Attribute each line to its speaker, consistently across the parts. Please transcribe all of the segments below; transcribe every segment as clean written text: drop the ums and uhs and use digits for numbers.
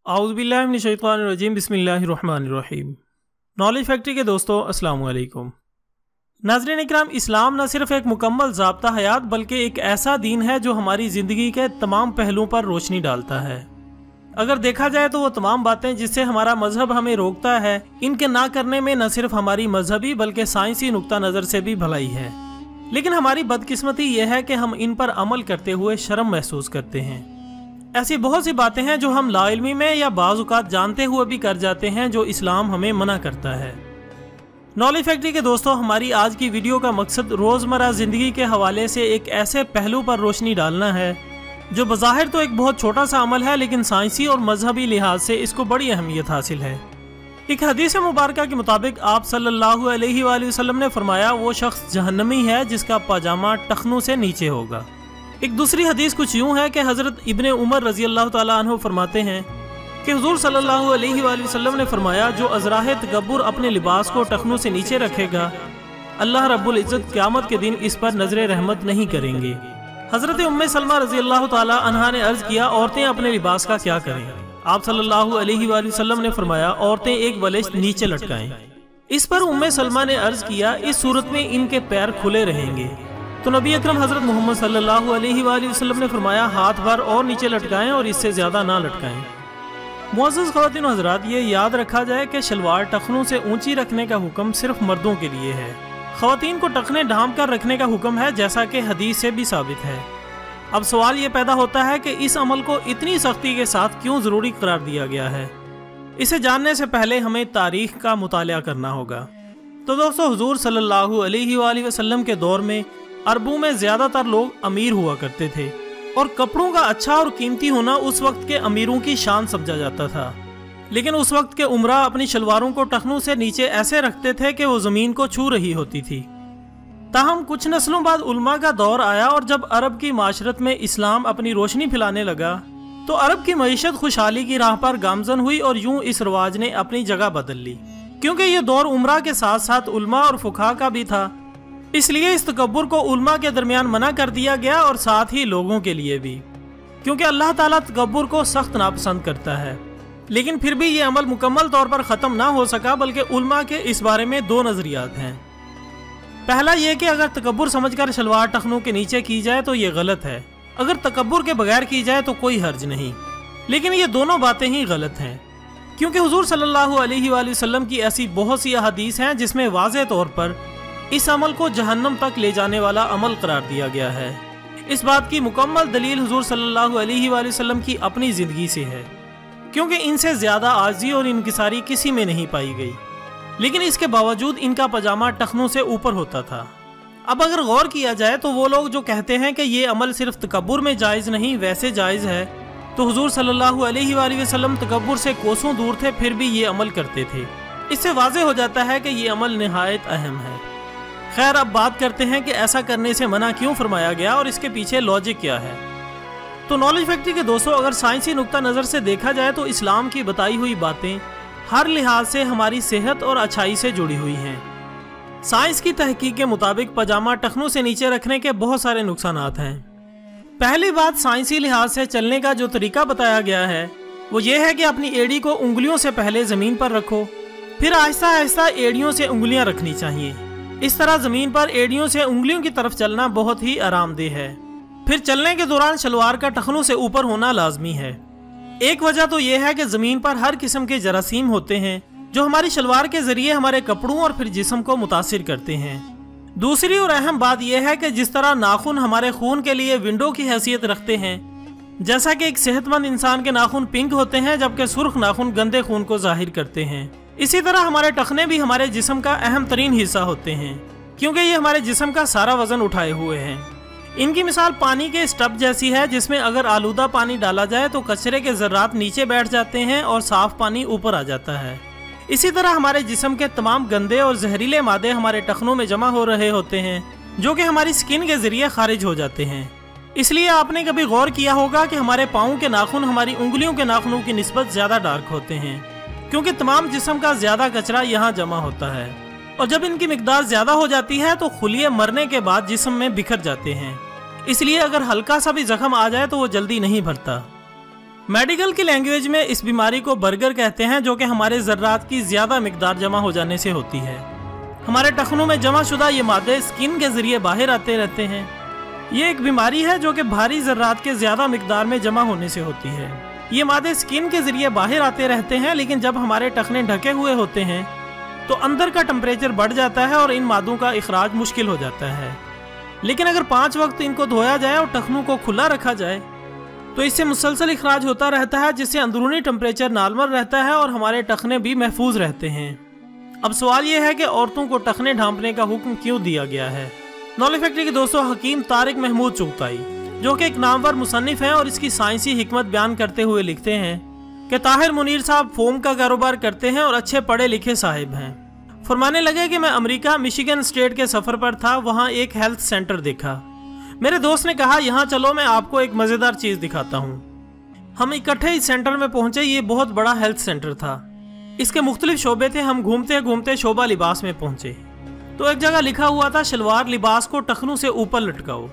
Speaker 1: आऊज़ुबिल्लाहि मिनश्शैतानिर्रजीम बिस्मिल्लाहिर्रहमानिर्रहीम। Knowledge factory के दोस्तों अस्सलाम वालेकुम। नाज़रीन इकराम, इस्लाम न सिर्फ एक मुकम्मल ज़ाब्ता हयात बल्कि एक ऐसा दीन है जो हमारी ज़िंदगी के तमाम पहलुओं पर रोशनी डालता है। अगर देखा जाए तो वो तमाम बातें जिससे हमारा मजहब हमें रोकता है, इनके ना करने में न सिर्फ हमारी मजहबी बल्कि साइंसी नुक्ता नज़र से भी भलाई है। लेकिन हमारी बदकिस्मती यह है कि हम इन पर अमल करते हुए शर्म महसूस करते हैं। ऐसी बहुत सी बातें हैं जो हम लाइल्मी में या बाज़-औक़ात जानते हुए भी कर जाते हैं, जो इस्लाम हमें मना करता है। नॉलेज फैक्ट्री के दोस्तों, हमारी आज की वीडियो का मकसद रोज़मर्रा ज़िंदगी के हवाले से एक ऐसे पहलू पर रोशनी डालना है जो बज़ाहिर तो एक बहुत छोटा सा अमल है, लेकिन साइंसी और मजहबी लिहाज से इसको बड़ी अहमियत हासिल है। एक हदीस मुबारका के मुताबिक आप सल्लल्लाहु अलैहि वसल्लम ने फरमाया, वो शख्स जहन्नमी है जिसका पाजामा टखनों से नीचे होगा। एक दूसरी हदीस कुछ यूँ है कि हज़रत इब्ने उमर रज़ी अल्लाह तआला अन्हु फरमाते हैं कि हुज़ूर सल्लल्लाहु अलैहि वसल्लम ने फरमाया, जो अज़राह तकब्बुर अपने लिबास को टखनों से नीचे रखेगा, अल्लाह रब्बुल इज़्ज़त क़यामत के दिन इस पर नज़र रहमत नहीं करेंगे। हज़रत उम्मे सलमा रज़ी अल्लाह तआला अन्हा ने अर्ज़ किया, औरतें अपने लिबास का क्या करें? आप सल्लल्लाहु अलैहि वसल्लम ने फरमाया, औरतें एक बलिश्त नीचे लटकाएं। इस पर उम्मे सलमा ने अर्ज़ किया, इस सूरत में इनके पैर खुले रहेंगे। तो नबी अकरम हज़रत मोहम्मद सल्लल्लाहु अलैहि वसल्लम ने फरमाया, हाथ भर और नीचे लटकाएं और इससे ज़्यादा ना लटकाएं। मुअज़्ज़ज़ ख़वातीन और हज़रात, ये याद रखा जाए कि शलवार टखनों से ऊंची रखने का हुक्म सिर्फ मर्दों के लिए है। ख़वातीन को टखने ढांप कर रखने का हुक्म है, जैसा कि हदीस से भी साबित है। अब सवाल ये पैदा होता है कि इस अमल को इतनी सख्ती के साथ क्यों ज़रूरी करार दिया गया है। इसे जानने से पहले हमें तारीख़ का मुतालिया करना होगा। तो दोस्तों, हुज़ूर सल्लल्लाहु अलैहि वसल्लम के दौर में अरबों में ज़्यादातर लोग अमीर हुआ करते थे और कपड़ों का अच्छा और कीमती होना उस वक्त के अमीरों की शान समझा जाता था। लेकिन उस वक्त के उमरा अपनी शलवारों को टखनों से नीचे ऐसे रखते थे कि वो ज़मीन को छू रही होती थी। ताहम कुछ नस्लों बाद उलमा का दौर आया और जब अरब की माशरत में इस्लाम अपनी रोशनी फैलाने लगा तो अरब की मईशत खुशहाली की राह पर गामजन हुई और यूं इस रवाज ने अपनी जगह बदल ली। क्योंकि ये दौर उमरा के साथ साथ उलमा और फुक़हा का भी था, इसलिए इस तकब्बुर को उलमा के दरमियान मना कर दिया गया और साथ ही लोगों के लिए भी, क्योंकि अल्लाह ताला तकब्बुर को सख्त नापसंद करता है। लेकिन फिर भी ये अमल मुकम्मल तौर पर ख़त्म ना हो सका, बल्कि उलमा के इस बारे में दो नज़रियात हैं। पहला ये कि अगर तकब्बुर समझकर शलवार टखनों के नीचे की जाए तो ये गलत है, अगर तकब्बुर के बगैर की जाए तो कोई हर्ज नहीं। लेकिन ये दोनों बातें ही गलत हैं, क्योंकि हुज़ूर सल्लल्लाहु अलैहि वसल्लम की ऐसी बहुत सी अहादीस हैं जिसमें वाज़ेह तौर पर इस अमल को जहन्नम तक ले जाने वाला अमल करार दिया गया है। इस बात की मुकम्मल दलील हुज़ूर सल्लल्लाहु अलैहि वसल्लम की अपनी ज़िंदगी से है, क्योंकि इनसे ज़्यादा आजी और इनकिसारी किसी में नहीं पाई गई। लेकिन इसके बावजूद इनका पजामा टखनों से ऊपर होता था। अब अगर गौर किया जाए तो वो लोग जो कहते हैं कि ये अमल सिर्फ तकब्बुर में जायज़ नहीं वैसे जायज़ है, तो हुज़ूर सल्लल्लाहु अलैहि वसल्लम तकब्बुर से कोसों दूर थे, फिर भी ये अमल करते थे। इससे वाज़ेह हो जाता है कि ये अमल निहायत अहम है। खैर, अब बात करते हैं कि ऐसा करने से मना क्यों फरमाया गया और इसके पीछे लॉजिक क्या है। तो नॉलेज फैक्ट्री के दोस्तों, अगर साइंसी नुक्ता नज़र से देखा जाए तो इस्लाम की बताई हुई बातें हर लिहाज से हमारी सेहत और अच्छाई से जुड़ी हुई हैं। साइंस की तहकीक के मुताबिक पजामा टखनों से नीचे रखने के बहुत सारे नुकसानात हैं। पहली बात, साइंसी लिहाज से चलने का जो तरीका बताया गया है वो ये है कि अपनी एड़ी को उंगलियों से पहले ज़मीन पर रखो, फिर आहिस्ता आहिस्ता एड़ियों से उंगलियां रखनी चाहिए। इस तरह ज़मीन पर एड़ियों से उंगलियों की तरफ चलना बहुत ही आरामदेह है। फिर चलने के दौरान शलवार का टखनों से ऊपर होना लाजमी है। एक वजह तो यह है कि ज़मीन पर हर किस्म के जरासीम होते हैं जो हमारी शलवार के ज़रिए हमारे कपड़ों और फिर जिस्म को मुतासिर करते हैं। दूसरी और अहम बात यह है कि जिस तरह नाखून हमारे खून के लिए विंडो की हैसियत रखते हैं, जैसा कि एक सेहतमंद इंसान के नाखून पिंक होते हैं जबकि सुर्ख नाखून गंदे खून को जाहिर करते हैं, इसी तरह हमारे टखने भी हमारे जिस्म का अहम तरीन हिस्सा होते हैं, क्योंकि ये हमारे जिस्म का सारा वजन उठाए हुए हैं। इनकी मिसाल पानी के स्टब जैसी है, जिसमें अगर आलूदा पानी डाला जाए तो कचरे के ज़र्रात नीचे बैठ जाते हैं और साफ पानी ऊपर आ जाता है। इसी तरह हमारे जिस्म के तमाम गंदे और जहरीले मादे हमारे टखनों में जमा हो रहे होते हैं, जो कि हमारी स्किन के ज़रिए खारिज हो जाते हैं। इसलिए आपने कभी गौर किया होगा कि हमारे पाँव के नाखून हमारी उंगलियों के नाखूनों की निस्बत ज़्यादा डार्क होते हैं, क्योंकि तमाम जिस्म का ज़्यादा कचरा यहाँ जमा होता है और जब इनकी मिकदार ज़्यादा हो जाती है तो खुलिये मरने के बाद जिस्म में बिखर जाते हैं। इसलिए अगर हल्का सा भी जख्म आ जाए तो वो जल्दी नहीं भरता। मेडिकल की लैंग्वेज में इस बीमारी को बर्गर कहते हैं, जो कि हमारे ज़र्रात की ज़्यादा मिकदार जमा हो जाने से होती है। हमारे टखनों में जमा शुदा ये मादे स्किन के ज़रिए बाहर आते रहते हैं। ये एक बीमारी है जो कि भारी ज़र्रात के ज़्यादा मिकदार में जमा होने से होती है। ये मादे स्किन के ज़रिए बाहर आते रहते हैं, लेकिन जब हमारे टखने ढके हुए होते हैं तो अंदर का टेम्परेचर बढ़ जाता है और इन मादों का इखराज मुश्किल हो जाता है। लेकिन अगर 5 वक्त इनको धोया जाए और टखनों को खुला रखा जाए तो इससे मुसलसल इखराज होता रहता है, जिससे अंदरूनी टेम्परेचर नॉर्मल रहता है और हमारे टखने भी महफूज रहते हैं। अब सवाल यह है कि औरतों को टखने ढांपने का हुक्म क्यों दिया गया है। नॉलेज फैक्ट्री के दोस्तों, हकीम तारिक महमूद चुगताई, जो कि एक नामवर मुसन्निफ हैं और इसकी साइंसी हिकमत बयान करते हुए लिखते हैं कि ताहिर मुनीर साहब फोम का कारोबार करते हैं और अच्छे पढ़े लिखे साहिब हैं। फरमाने लगे कि मैं अमेरिका मिशिगन स्टेट के सफ़र पर था, वहाँ एक हेल्थ सेंटर देखा। मेरे दोस्त ने कहा, यहाँ चलो मैं आपको एक मज़ेदार चीज़ दिखाता हूँ। हम इकट्ठे इस सेंटर में पहुँचे। ये बहुत बड़ा हेल्थ सेंटर था। इसके मुख्तलिफ शोबे थे। हम घूमते घूमते शोबा लिबास में पहुँचे तो एक जगह लिखा हुआ था, शलवार लिबास को टखनों से ऊपर लटकाओ,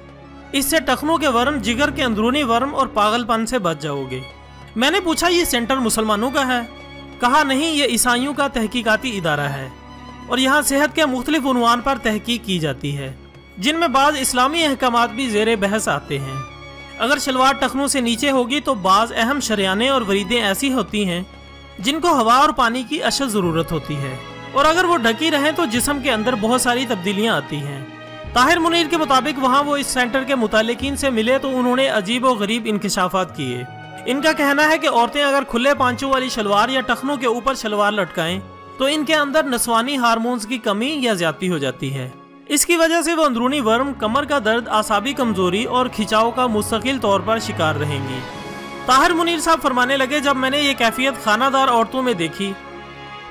Speaker 1: इससे टखनों के वर्म, जिगर के अंदरूनी वर्म और पागलपन से बच जाओगे। मैंने पूछा, ये सेंटर मुसलमानों का है? कहा, नहीं, ये ईसाइयों का तहकीकाती इदारा है और यहाँ सेहत के मुख्तलिफ उन्वान पर तहकीक की जाती है, जिनमें बाज़ इस्लामी अहकामात भी ज़ेरे बहस आते हैं। अगर शलवार टखनों से नीचे होगी तो बाज़ अहम शरियाने और वरीदें ऐसी होती हैं जिनको हवा और पानी की अशद ज़रूरत होती है, और अगर वो ढकी रहें तो जिस्म के अंदर बहुत सारी तब्दीलियाँ आती हैं। ताहिर मुनीर के मुताबिक वहाँ वो इस सेंटर के मुतालिकीन से मिले तो उन्होंने अजीब और गरीब इंकशाफात किए। इनका कहना है कि औरतें अगर खुले पांचों वाली शलवार या टखनों के ऊपर शलवार लटकाएं तो इनके अंदर नस्वानी हार्मोन्स की कमी या ज्यादती हो जाती है। इसकी वजह से वो अंदरूनी वर्म, कमर का दर्द, आसाबी कमजोरी और खिंचाव का मुस्तकिल तौर पर शिकार रहेंगी। ताहिर मुनीर साहब फरमाने लगे, जब मैंने ये कैफियत खानादार औरतों में देखी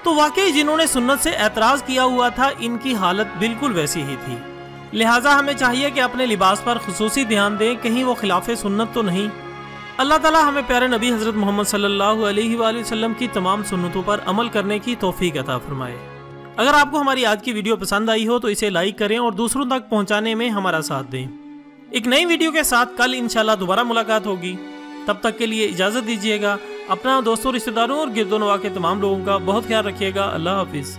Speaker 1: तो वाकई जिन्होंने सुन्नत से एतराज़ किया हुआ था, इनकी हालत बिल्कुल वैसी ही थी। लिहाजा हमें चाहिए कि अपने लिबास पर खुसूसी ध्यान दें, कहीं वो खिलाफ सुन्नत तो नहीं। अल्लाह ताला हमें प्यारे नबी हज़रत मोहम्मद सल्लल्लाहु अलैहि वसल्लम की तमाम सुन्नतों पर अमल करने की तौफीक अता फरमाए। अगर आपको हमारी आज की वीडियो पसंद आई हो तो इसे लाइक करें और दूसरों तक पहुंचाने में हमारा साथ दें। एक नई वीडियो के साथ कल इंशाल्लाह दोबारा मुलाकात होगी। तब तक के लिए इजाज़त दीजिएगा। अपना, दोस्तों, रिश्तेदारों और गिरदोनवा के तमाम लोगों का बहुत ख्याल रखिएगा। अल्लाह हाफिज़।